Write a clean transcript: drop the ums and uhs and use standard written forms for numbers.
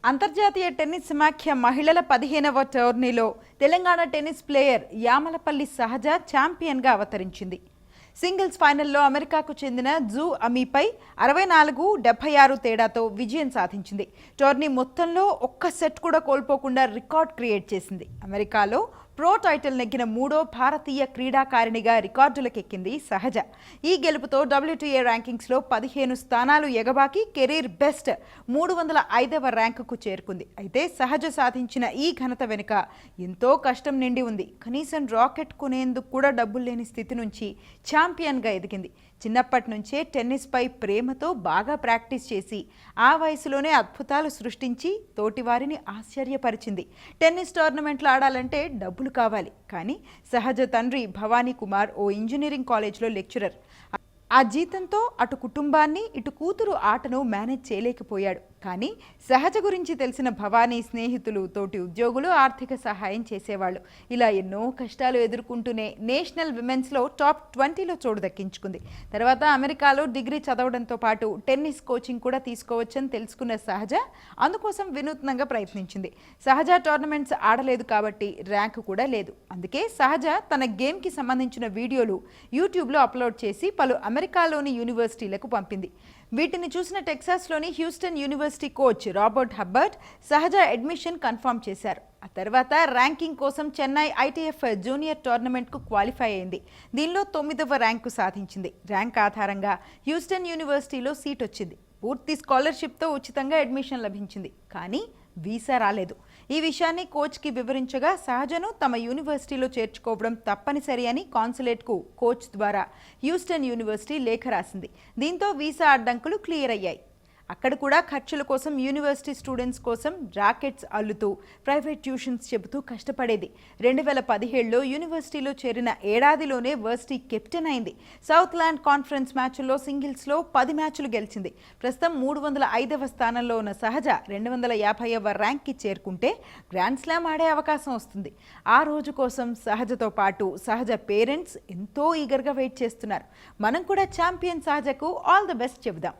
అంతర్జాతీయ టెన్నిస్ సమాఖ్య మహిళల 15వ టోర్నీలో తెలంగాణ టెన్నిస్ ప్లేయర్ యామలపల్లి సహజ ఛాంపియన్గా అవతరించింది. సింగిల్స్ ఫైనల్లో అమెరికాకు చెందిన జూ అమీపై 64-76 తేడాతో విజయం సాధించింది. టోర్నీ మొత్తంలో ఒక్క సెట్ కూడా కోల్పోకుండా రికార్డ్ క్రియేట్ చేసింది. అమెరికాలో ప్రో టైటిల్ నెగ్గిన మూడో భారతీయ క్రీడాకారిణిగా రికార్డులకెక్కింది సహజ. ఈ గెలుపుతో WTA ర్యాంకింగ్స్లో 15 స్థానాలు ఎగబాకి కెరీర్ బెస్ట్ 305వ ర్యాంకుకు చేరుకుంది. అయితే సహజ సాధించిన ఈ ఘనత వెనుక ఎంతో కష్టం నిండి ఉంది. కనీసం రాకెట్ కొనేందుకు కూడా డబ్బులు లేని స్థితి నుంచి ఛాంపియన్గా ఎదిగింది. చిన్నప్పటి నుంచే టెన్నిస్పై ప్రేమతో బాగా ప్రాక్టీస్ చేసి ఆ వయసులోనే అద్భుతాలు సృష్టించి తోటివారిని ఆశ్చర్యపరిచింది. టెన్నిస్ టోర్నమెంట్లు ఆడాలంటే డబ్బులు కావాలి. కానీ సహజ తండ్రి భవానీ కుమార్ ఓ ఇంజనీరింగ్ కాలేజ్లో లెక్చరర్. ఆ జీతంతో అటు కుటుంబాన్ని ఇటు కూతురు ఆటను మేనేజ్ చేయలేకపోయాడు. కానీ సహజ గురించి తెలిసిన భవానీ స్నేహితులు, తోటి ఉద్యోగులు ఆర్థిక సహాయం చేసేవాళ్ళు. ఇలా ఎన్నో కష్టాలు ఎదుర్కొంటూనే నేషనల్ విమెన్స్లో టాప్ 20లో చోటు దక్కించుకుంది. తర్వాత అమెరికాలో డిగ్రీ చదవడంతో పాటు టెన్నిస్ కోచింగ్ కూడా తీసుకోవచ్చని తెలుసుకున్న సహజ అందుకోసం వినూత్నంగా ప్రయత్నించింది. సహజ టోర్నమెంట్స్ ఆడలేదు కాబట్టి ర్యాంకు కూడా లేదు. అందుకే సహజ తన గేమ్కి సంబంధించిన వీడియోలు యూట్యూబ్లో అప్లోడ్ చేసి పలు అమెరికాలోని యూనివర్సిటీలకు పంపింది. వీటిని చూసిన టెక్సాస్లోని హ్యూస్టన్ యూనివర్సిటీ కోచ్ రాబర్ట్ హబ్బర్ట్ సహజ అడ్మిషన్ కన్ఫర్మ్ చేశారు. ఆ తర్వాత ర్యాంకింగ్ కోసం చెన్నై ITF జూనియర్ టోర్నమెంట్కు క్వాలిఫై అయింది. దీనిలో 9వ ర్యాంకు సాధించింది. ర్యాంక్ ఆధారంగా హ్యూస్టన్ యూనివర్సిటీలో సీట్ వచ్చింది. పూర్తి స్కాలర్షిప్తో ఉచితంగా అడ్మిషన్ లభించింది. కానీ వీసా రాలేదు. ఈ విషయాన్ని కోచ్కి వివరించగా సహజను తమ యూనివర్సిటీలో చేర్చుకోవడం తప్పనిసరి అని కాన్సులేట్కు కోచ్ ద్వారా హ్యూస్టన్ యూనివర్సిటీ లేఖ రాసింది. దీంతో వీసా అడ్డంకులు క్లియర్ అయ్యాయి. అక్కడ కూడా ఖర్చుల కోసం యూనివర్సిటీ స్టూడెంట్స్ కోసం రాకెట్స్ అల్లుతూ ప్రైవేట్ ట్యూషన్స్ చెబుతూ కష్టపడేది. 2017లో యూనివర్సిటీలో చేరిన ఏడాదిలోనే వర్సిటీ కెప్టెన్ అయింది. సౌత్ ల్యాండ్ కాన్ఫరెన్స్ మ్యాచ్ల్లో సింగిల్స్లో 10 మ్యాచ్లు గెలిచింది. ప్రస్తుతం 305వ స్థానంలో ఉన్న సహజ 250వ ర్యాంక్కి చేరుకుంటే గ్రాండ్ స్లామ్ ఆడే అవకాశం వస్తుంది. ఆ రోజు కోసం సహజతో పాటు సహజ పేరెంట్స్ ఎంతో ఈగర్గా వెయిట్ చేస్తున్నారు. మనం కూడా ఛాంపియన్ సహజకు ఆల్ ది బెస్ట్ చెబుదాం.